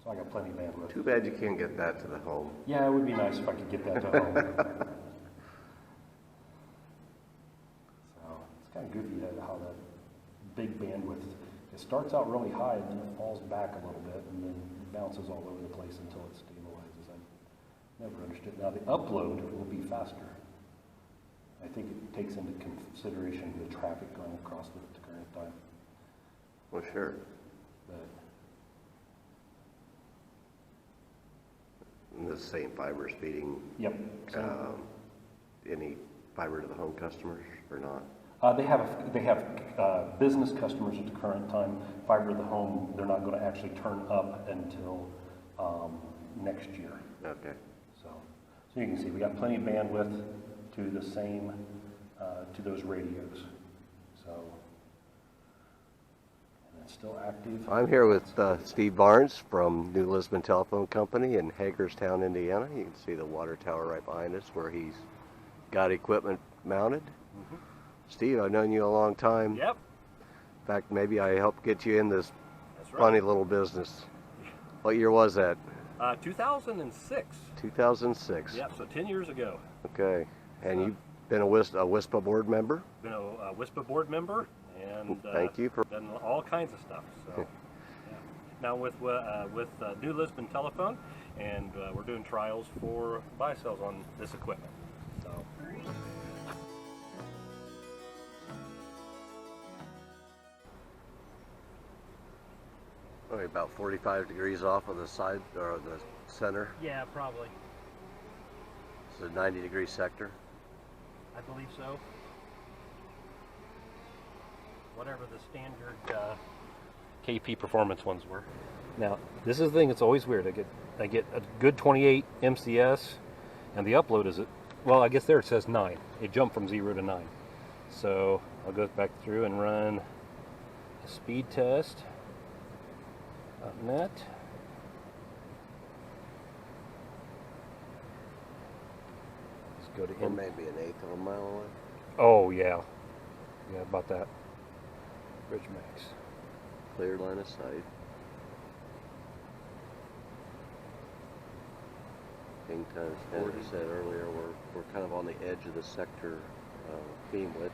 So I got plenty of bandwidth. Too bad you can't get that to the home. Yeah, it would be nice if I could get that to home. So it's kind of goofy how that big bandwidth, it starts out really high and then it falls back a little bit and then bounces all over the place until it stabilizes. I never understood. Now the upload will be faster. I think it takes into consideration the traffic going across the current time. Well, sure. But And the same fiber feeding. yep. Any fiber to the home customers or not? They have business customers at the current time. Fiber to the home, they're not going to actually turn up until next year. Okay. So you can see we got plenty of bandwidth to the same to those radios. So and it's still active. I'm here with Steve Barnes from New Lisbon Telephone Company in Hagerstown, Indiana. You can see the water tower right behind us where he's got equipment mounted. Mm-hmm. Steve, I've known you a long time. Yep. In fact, maybe I helped get you in this That's right. funny little business. What year was that? 2006. 2006. Yep, so 10 years ago. Okay. And you've been a WISPA board member? Been a WISPA board member and Thank you for done all kinds of stuff. So yeah. Now with New Lisbon Telephone, and we're doing trials for Baicells on this equipment. So. Okay, about 45 degrees off of the side or the center. Yeah, probably. It's a 90-degree sector. I believe so. Whatever the standard KP performance ones were. Now, this is the thing that's always weird. I get a good 28 MCS, and the upload is well, I guess there it says 9. It jumped from 0 to 9. So I'll go back through and run a speed test. Net. Let's go to Or maybe an eighth of a mile away. Oh yeah, yeah, about that. Bridge max. Clear line of sight. Ping times 10, as I said earlier, we're kind of on the edge of the sector beam width.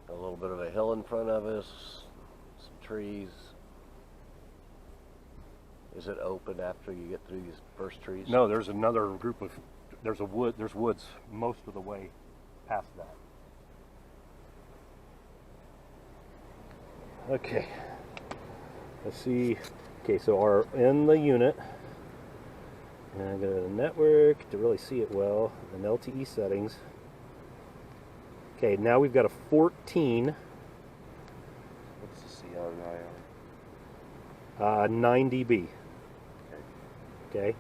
A little bit of a hill in front of us, some trees. Is it open after you get through these first trees? No, there's another group of there's woods most of the way past that. Okay. Let's see. Okay, so our in the unit, and I go to the network to really see it well, and LTE settings. Okay, now we've got a 14. What's the C on IR? 9 dB. Okay. Okay.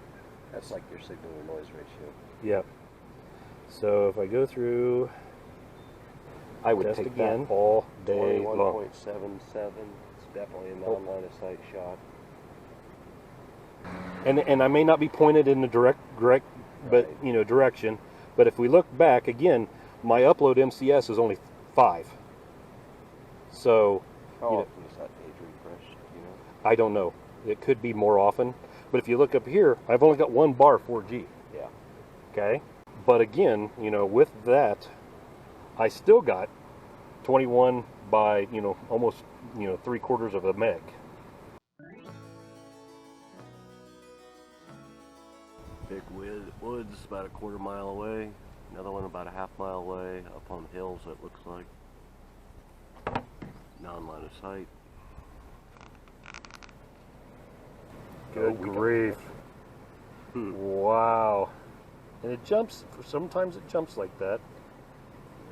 That's like your signal to noise ratio. Yep. So if I go through, I would Test take again. that all day long. 21.77. It's definitely a non-line of sight shot. And I may not be pointed in the direct, but Right. direction. But if we look back again, my upload MCS is only 5. So How you know, often is that page refreshed? Do you know? I don't know. It could be more often. But if you look up here, I've only got 1 bar 4G. Yeah. Okay. But again, with that, I still got 21 by almost 3/4 of a meg. Big woods about a 1/4 mile away. Another one about a 1/2 mile away. Up on hills, it looks like. Non-line of sight. Good we got grief. Hmm. Wow. And it jumps, sometimes it jumps like that.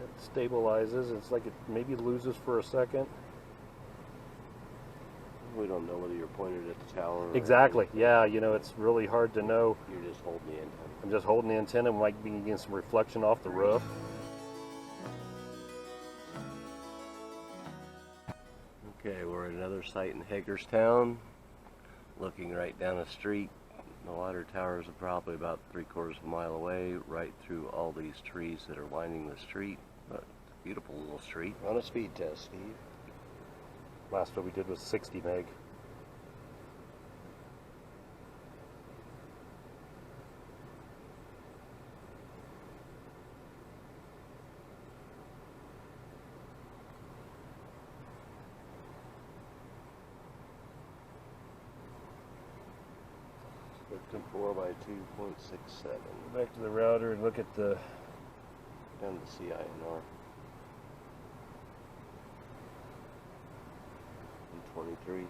It stabilizes, it's like it maybe loses for a second. We don't know whether you're pointed at the tower. Exactly, yeah, you know, it's really hard to know. You're just holding the antenna. I'm just holding the antenna, might be getting some reflection off the roof. Okay, we're at another site in Hagerstown, looking right down the street. The water towers are probably about 3/4 of a mile away, right through all these trees that are lining the street. But it's a beautiful little street. On a speed test, Steve. Last one we did was 60 meg. Looking 4 by 2.67. Go back to the router and look at the Down the CINR. 23.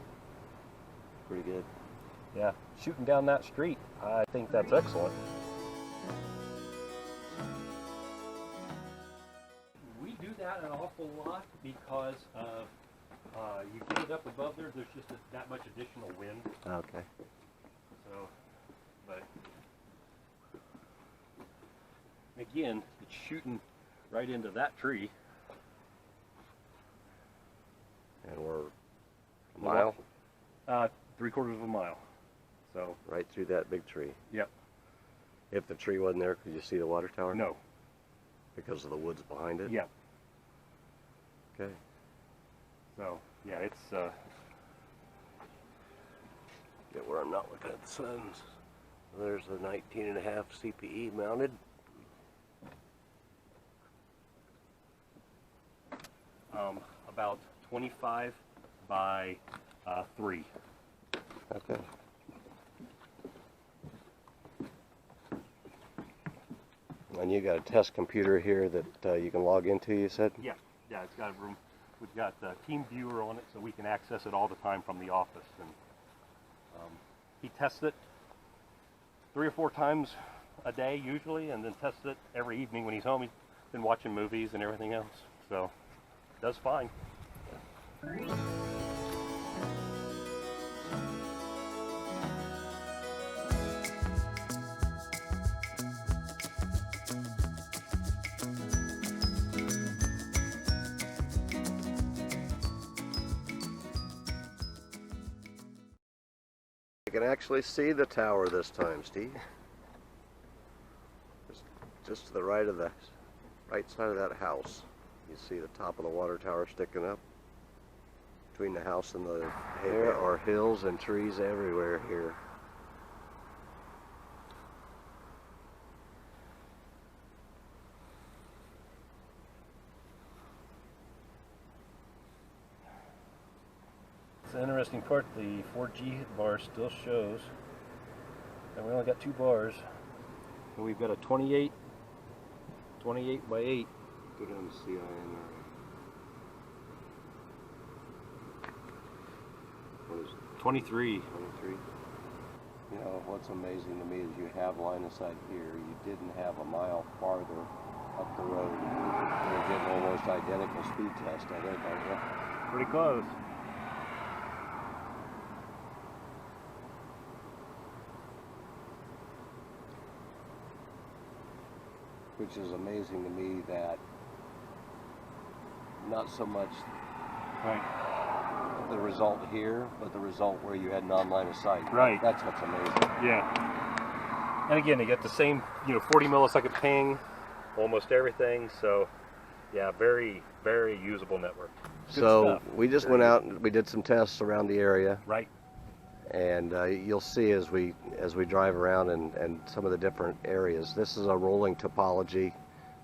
Pretty good. yeah, shooting down that street. I think that's excellent. We do that an awful lot because you get it up above there, there's just that much additional wind. Okay. So, but again, it's shooting right into that tree. And we're a mile? 3/4 of a mile. So, Right through that big tree. yep. If the tree wasn't there, could you see the water tower? No. Because of the woods behind it? Yep. Okay. So, yeah, it's Get where I'm not looking at the suns. There's the 19.5 CPE mounted. about 25 by 3. Okay. And you got a test computer here that you can log into, you said? Yeah, it's got a room. We've got Team Viewer on it, so we can access it all the time from the office. And he tests it 3 or 4 times a day usually, and then tests it every evening when he's home. He's been watching movies and everything else, so does fine. You can actually see the tower this time, Steve. Just to the right of the right side of that house. You see the top of the water tower sticking up. Between the house and the there are hills and trees everywhere here. It's the interesting part, the 4G bar still shows, and we only got 2 bars. And we've got a 28 by 8. Go down to CINR. What is it? 23. 23. You know, what's amazing to me is you have line of sight here. You didn't have a mile farther up the road. You're getting almost identical speed test, I think, aren't you? Pretty close. Which is amazing to me that not so much Right. the result here, but the result where you had non-line of sight. Right. That's what's amazing. Yeah. And again, you get the same, 40 millisecond ping, almost everything. So, yeah, very, very usable network. Good So stuff. we just went out and we did some tests around the area, Right. and you'll see as we drive around and some of the different areas. This is a rolling topology,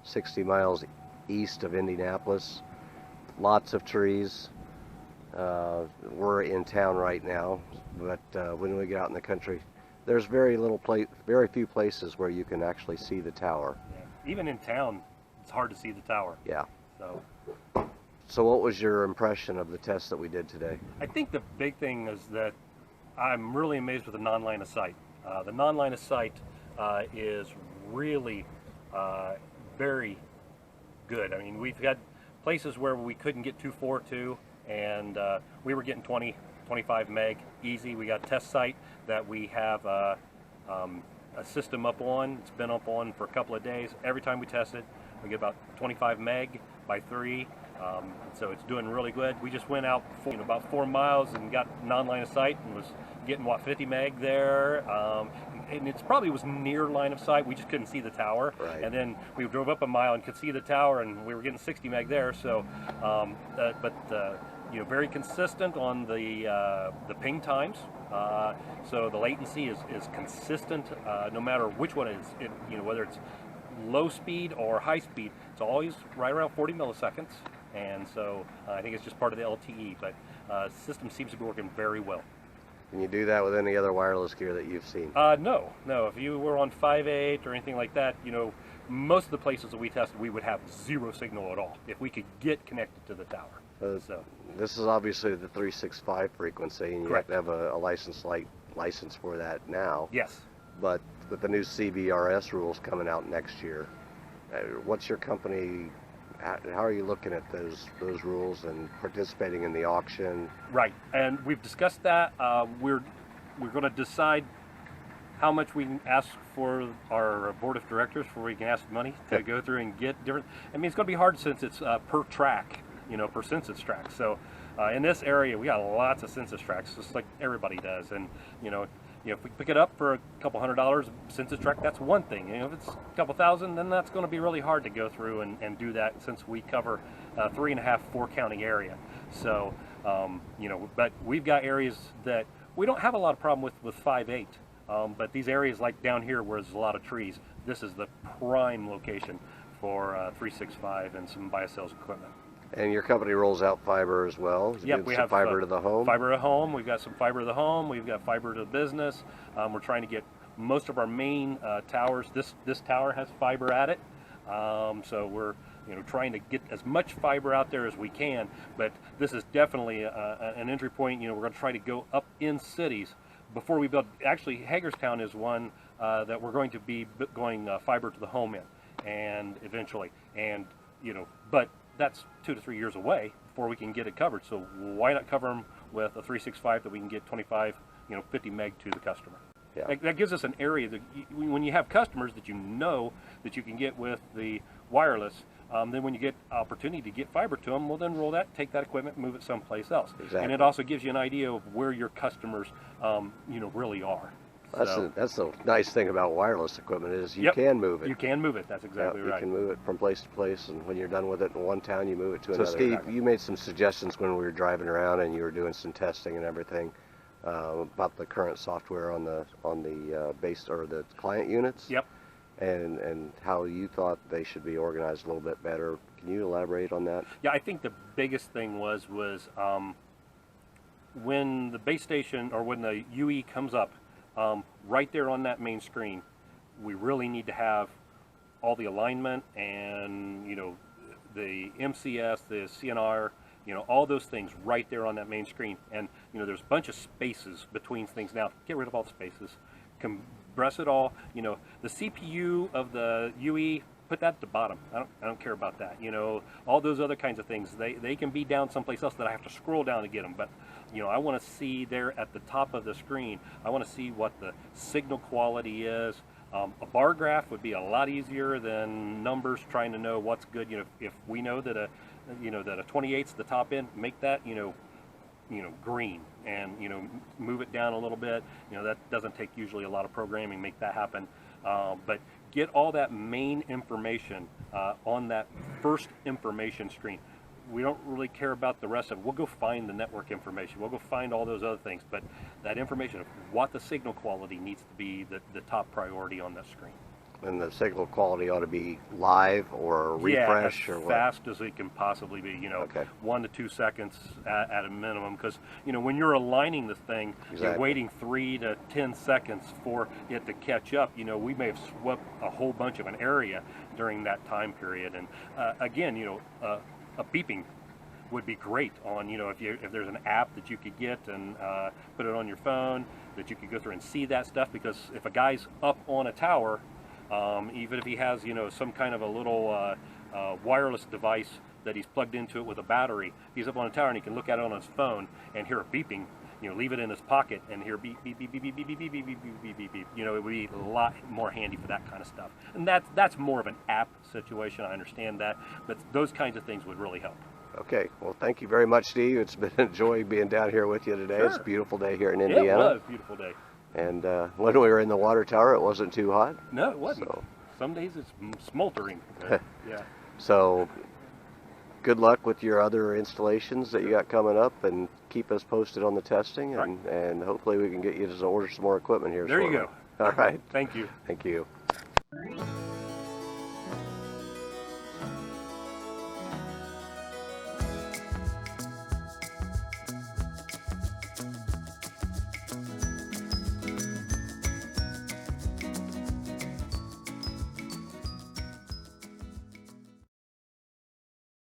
60 miles east of Indianapolis. Lots of trees. We're in town right now, but when we get out in the country, there's very few places where you can actually see the tower. Yeah. Even in town, it's hard to see the tower. Yeah. So what was your impression of the test that we did today? I think the big thing is that I'm really amazed with the non-line of sight. The non-line of sight is really very good. I mean, we've got places where we couldn't get 242, and we were getting 20, 25 meg easy. We got a test site that we have a system up on. It's been up on for a couple of days. Every time we test it, we get about 25 meg by 3. So it's doing really good. We just went out for, about 4 miles and got non-line of sight and was getting, what, 50 meg there. And it probably was near line of sight. We just couldn't see the tower. Right. And then we drove up a mile and could see the tower, and we were getting 60 meg there. So, very consistent on the ping times. So the latency is consistent no matter which one it is. Whether it's low speed or high speed, it's always right around 40 milliseconds. And so I think it's just part of the LTE, but system seems to be working very well. Can you do that with any other wireless gear that you've seen? No. If you were on 5.8 or anything like that, most of the places that we tested, we would have zero signal at all if we could get connected to the tower. So this is obviously the 365 frequency, and you correct. have to have a license for that now. Yes. But with the new CBRS rules coming out next year, what's your company? How are you looking at those rules and participating in the auction? Right, and we've discussed that. We're going to decide how much we can ask for our board of directors before we can ask money to go through and get different. I mean, it's going to be hard since it's per track, per census tract. So in this area, we got lots of census tracts, just like everybody does. And if we pick it up for a couple $100 census tract, that's one thing. If it's a couple thousand, then that's going to be really hard to go through and do that, since we cover 3.5, 4 county area. So but we've got areas that we don't have a lot of problem with 5.8. But these areas like down here where there's a lot of trees, this is the prime location for 365 and some Baicells equipment. And your company rolls out fiber as well? Yep, we have fiber to the home? Fiber to home. We've got some fiber to the home. We've got fiber to the business. We're trying to get most of our main towers. This tower has fiber at it. So we're trying to get as much fiber out there as we can. But this is definitely an entry point. We're going to try to go up in cities before we build. Actually, Hagerstown is one that we're going to be going fiber to the home in, and eventually, and but that's 2 to 3 years away before we can get it covered. So why not cover them with a 365 that we can get 25, 50 meg to the customer? Yeah. That gives us an area that when you have customers that that you can get with the wireless, then when you get opportunity to get fiber to them, well, then roll that, take that equipment, move it someplace else. Exactly. And it also gives you an idea of where your customers, really are. That's the nice thing about wireless equipment is you Yep. can move it. You can move it. That's exactly You right. can move it from place to place, and when you're done with it in one town, you move it to another. So Steve, Exactly. you made some suggestions when we were driving around and you were doing some testing and everything about the current software on the base or the client units. Yep. And how you thought they should be organized a little bit better. Can you elaborate on that? Yeah, I think the biggest thing was when the base station or when the UE comes up, right there on that main screen, we really need to have all the alignment and the MCS, the CNR, all those things right there on that main screen. And there's a bunch of spaces between things now. Get rid of all the spaces, compress it all. The CPU of the UE, put that at the bottom. I don't care about that. All those other kinds of things, they can be down someplace else that I have to scroll down to get them. But I want to see there at the top of the screen, I want to see what the signal quality is. A bar graph would be a lot easier than numbers trying to know what's good. If we know that a 28's the top end, make that green, and move it down a little bit. That doesn't take usually a lot of programming, make that happen. But get all that main information on that first information screen. We don't really care about the rest of it. We'll go find the network information. We'll go find all those other things. But that information of what the signal quality needs to be the top priority on that screen. And the signal quality ought to be live or refresh, as or what? fast as it can possibly be. Okay. 1 to 2 seconds at a minimum. Because when you're aligning the thing, Exactly. you're waiting 3 to 10 seconds for it to catch up. We may have swept a whole bunch of an area during that time period. And again, a beeping would be great on, you know, if there's an app that you could get and put it on your phone, that you could go through and see that stuff. Because if a guy's up on a tower, even if he has, you know, some kind of a little wireless device that he's plugged into it with a battery, he's up on a tower and he can look at it on his phone and hear it beeping. You know, leave it in his pocket and hear beep beep beep beep beep beep beep beep beep beep beep beep beep. You know, it would be a lot more handy for that kind of stuff. And that's more of an app situation. I understand that, but those kinds of things would really help. Okay, well, thank you very much, Steve. It's been a joy being down here with you today. Sure. It's a beautiful day here in Indiana. Yeah, it was a beautiful day. And when we were in the water tower, it wasn't too hot. No, it wasn't. So, some days it's smoldering. Yeah. so good luck with your other installations that you got coming up, and keep us posted on the testing, and hopefully we can get you to order some more equipment here. There you shortly. go. All right. Thank you. Thank you.